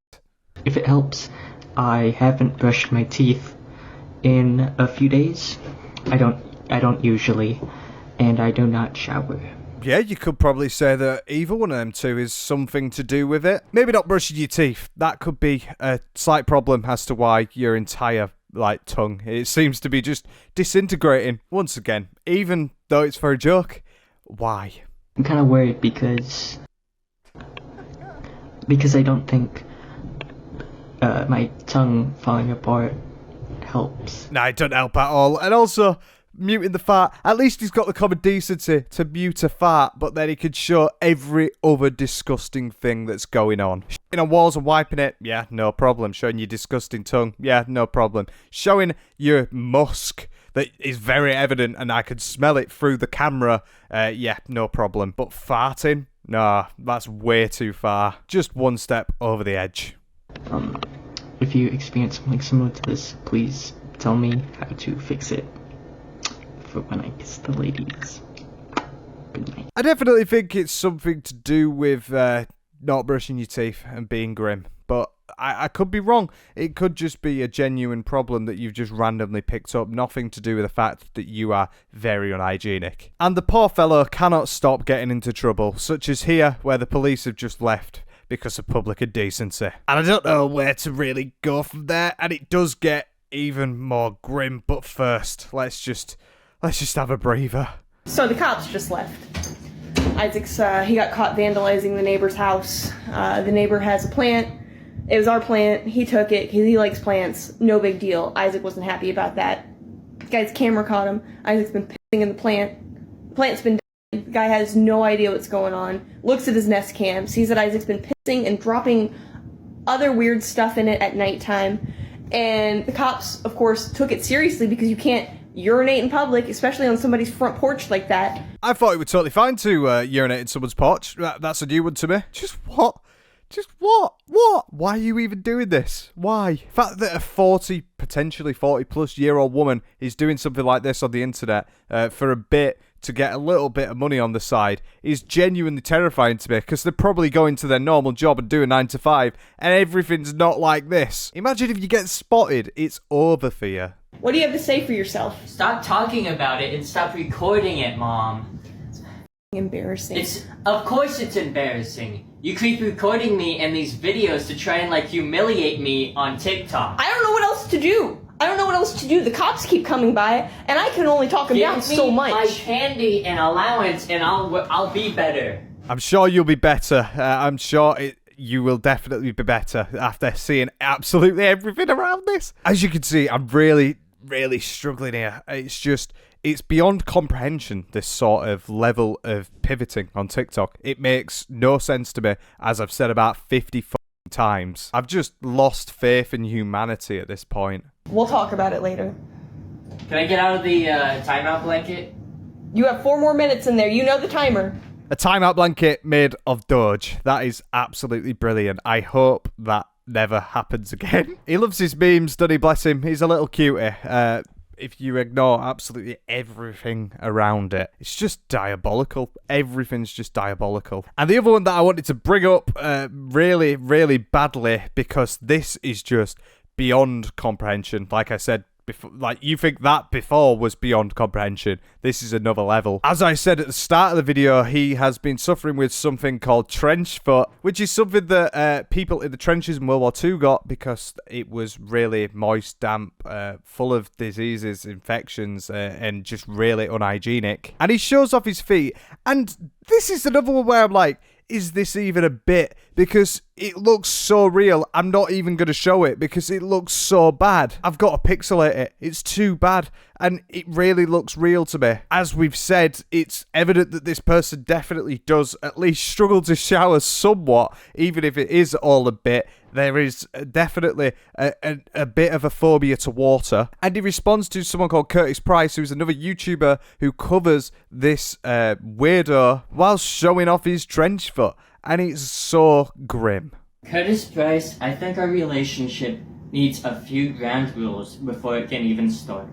If it helps, I haven't brushed my teeth in a few days. I don't usually, and I do not shower. Yeah, you could probably say that either one of them two is something to do with it. Maybe not brushing your teeth. That could be a slight problem as to why your entire, like, tongue, it seems to be just disintegrating. Once again, even though it's for a joke, why? I'm kind of worried because I don't think my tongue falling apart helps. Nah, it doesn't help at all. And also, muting the fart. At least he's got the common decency to mute a fart, but then he could show every other disgusting thing that's going on. Shitting on walls and wiping it, yeah, no problem. Showing your disgusting tongue, yeah, no problem. Showing your musk that is very evident and I could smell it through the camera, yeah, no problem. But farting? Nah, that's way too far. Just one step over the edge. If you experience something similar to this, please tell me how to fix it for when I kiss the ladies. Good night. I definitely think it's something to do with not brushing your teeth and being grim, but I could be wrong. It could just be a genuine problem that you've just randomly picked up, nothing to do with the fact that you are very unhygienic. And the poor fellow cannot stop getting into trouble, such as here, where the police have just left because of public indecency. And I don't know where to really go from there, and it does get even more grim, but first, let's just have a breather. So the cops just left. Isaac's, he got caught vandalizing the neighbor's house. The neighbor has a plant. It was our plant. He took it because he likes plants. No big deal. Isaac wasn't happy about that. The guy's camera caught him. Isaac's been pissing in the plant. The plant's been dying. The guy has no idea what's going on. Looks at his Nest Cam. Sees that Isaac's been pissing and dropping other weird stuff in it at nighttime. And the cops, of course, took it seriously because you can't urinate in public, especially on somebody's front porch like that. I thought it was totally fine to urinate in someone's porch. That's a new one to me. Just what? Just what? What? Why are you even doing this? Why? The fact that a 40, potentially 40-plus-year-old woman is doing something like this on the internet for a bit to get a little bit of money on the side is genuinely terrifying to me, because they're probably going to their normal job and doing 9 to 5, and everything's not like this. Imagine if you get spotted, it's over for you. What do you have to say for yourself? Stop talking about it and stop recording it, Mom. Embarrassing. Of course it's embarrassing. You keep recording me in these videos to try and humiliate me on TikTok. I don't know what else to do. The cops keep coming by, and I can only talk them down so much. Give me my candy and allowance, and I'll be better. I'm sure you'll be better. I'm sure you will definitely be better after seeing absolutely everything around this. As you can see, I'm really, really struggling here. It's beyond comprehension, this sort of level of pivoting on TikTok. It makes no sense to me, as I've said about 50 times. I've just lost faith in humanity at this point. We'll talk about it later. Can I get out of the timeout blanket? You have 4 more minutes in there. You know the timer. A timeout blanket made of Doge. That is absolutely brilliant. I hope that never happens again. He loves his memes, doesn't he? Bless him. He's a little cutie. If you ignore absolutely everything around it, it's just diabolical. Everything's just diabolical. And the other one that I wanted to bring up really, really badly, because this is just beyond comprehension. Like I said before, you think that before was beyond comprehension. This is another level. As I said at the start of the video, he has been suffering with something called trench foot, which is something that people in the trenches in World War II got because it was really moist, damp, full of diseases, infections, and just really unhygienic. And he shows off his feet. And this is another one where I'm like, is this even a bit? Because it looks so real. I'm not even going to show it because it looks so bad. I've got to pixelate it. It's too bad. And it really looks real to me. As we've said, it's evident that this person definitely does at least struggle to shower somewhat, even if it is all a bit. There is definitely a bit of a phobia to water. And he responds to someone called Curtis Price, who's another YouTuber who covers this weirdo while showing off his trench foot. And it's so grim. Curtis Price, I think our relationship needs a few ground rules before it can even start.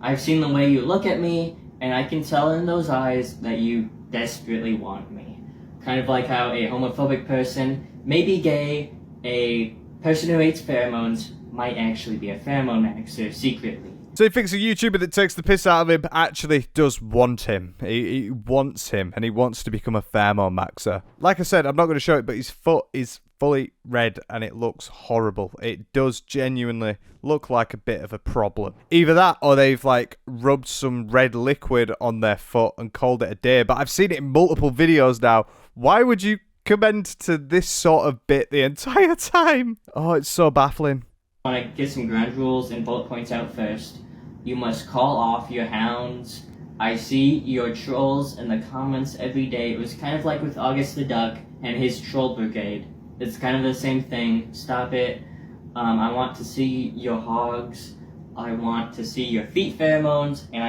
I've seen the way you look at me, and I can tell in those eyes that you desperately want me. Kind of like how a homophobic person may be gay, a person who hates pheromones might actually be a pheromone maxer secretly. So he thinks a YouTuber that takes the piss out of him actually does want him. He wants him, and he wants to become a pheromone maxer. Like I said, I'm not going to show it, but his foot is fully red, and it looks horrible. It does genuinely look like a bit of a problem. Either that, or they've rubbed some red liquid on their foot and called it a day. But I've seen it in multiple videos now. Why would you comment to this sort of bit the entire time? Oh, it's so baffling. I want to get some ground rules and bullet points out first. You must call off your hounds. I see your trolls in the comments every day. It was kind of like with August the Duck and his troll brigade. It's kind of the same thing. Stop it. I want to see your hogs. I want to see your feet pheromones. And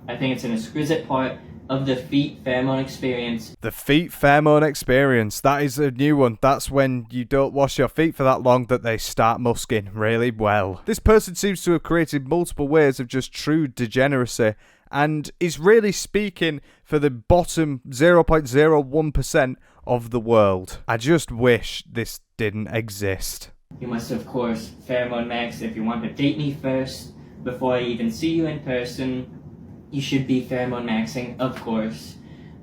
I think it's an exquisite part of the feet pheromone experience. The feet pheromone experience. That is a new one. That's when you don't wash your feet for that long that they start musking really well. This person seems to have created multiple ways of just true degeneracy and is really speaking for the bottom 0.01% of the world. I just wish this didn't exist. You must, of course, pheromone max if you want to date me first. Before I even see you in person, you should be pheromone maxing, of course.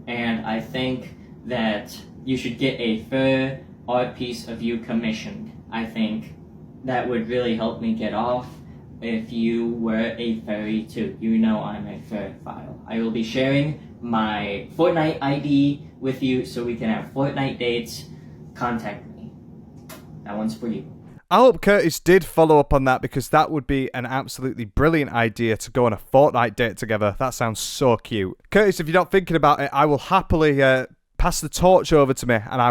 And I think that you should get a fur art piece of you commissioned. I think that would really help me get off if you were a furry too. You know I'm a furrophile. I will be sharing my Fortnite ID with you so we can have Fortnite dates. Contact me. That one's for you. I hope Curtis did follow up on that, because that would be an absolutely brilliant idea to go on a Fortnite date together. That sounds so cute. Curtis, if you're not thinking about it, I will happily pass the torch over to me and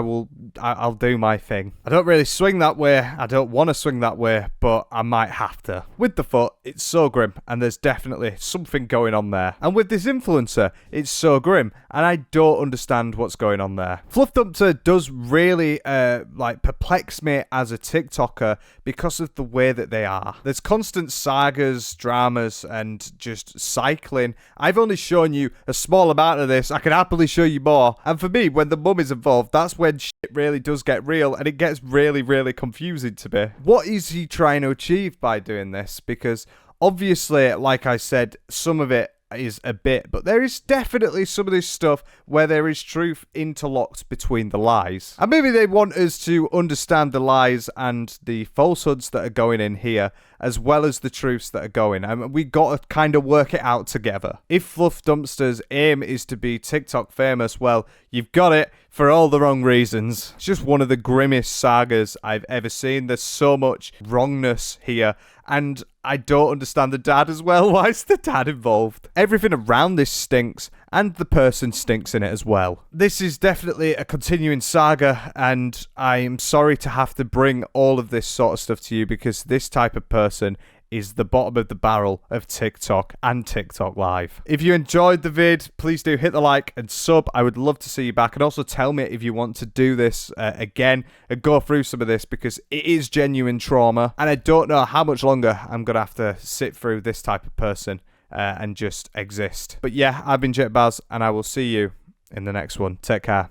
I'll do my thing. I don't really swing that way. I don't want to swing that way, but I might have to. With the foot, it's so grim, and there's definitely something going on there. And with this influencer, it's so grim, and I don't understand what's going on there. Fluffdumpster does really perplex me as a TikToker because of the way that they are. There's constant sagas, dramas, and just cycling. I've only shown you a small amount of this. I can happily show you more. And for me, when the mum is involved, that's when shit really does get real, and it gets really, really confusing to me. What is he trying to achieve by doing this? Because obviously, like I said, some of it is a bit, but there is definitely some of this stuff where there is truth interlocked between the lies. And maybe they want us to understand the lies and the falsehoods that are going in here, as well as the truths that are going. And we got to kind of work it out together. If Fluffdumpster's aim is to be TikTok famous, well, you've got it for all the wrong reasons. It's just one of the grimmest sagas I've ever seen. There's so much wrongness here, and I don't understand the dad as well. Why is the dad involved? Everything around this stinks, and the person stinks in it as well. This is definitely a continuing saga, and I am sorry to have to bring all of this sort of stuff to you, because this type of person is the bottom of the barrel of TikTok and TikTok Live. If you enjoyed the vid, please do hit the like and sub. I would love to see you back. And also tell me if you want to do this again and go through some of this, because it is genuine trauma. And I don't know how much longer I'm going to have to sit through this type of person and just exist. But yeah, I've been Jet Baz, and I will see you in the next one. Take care.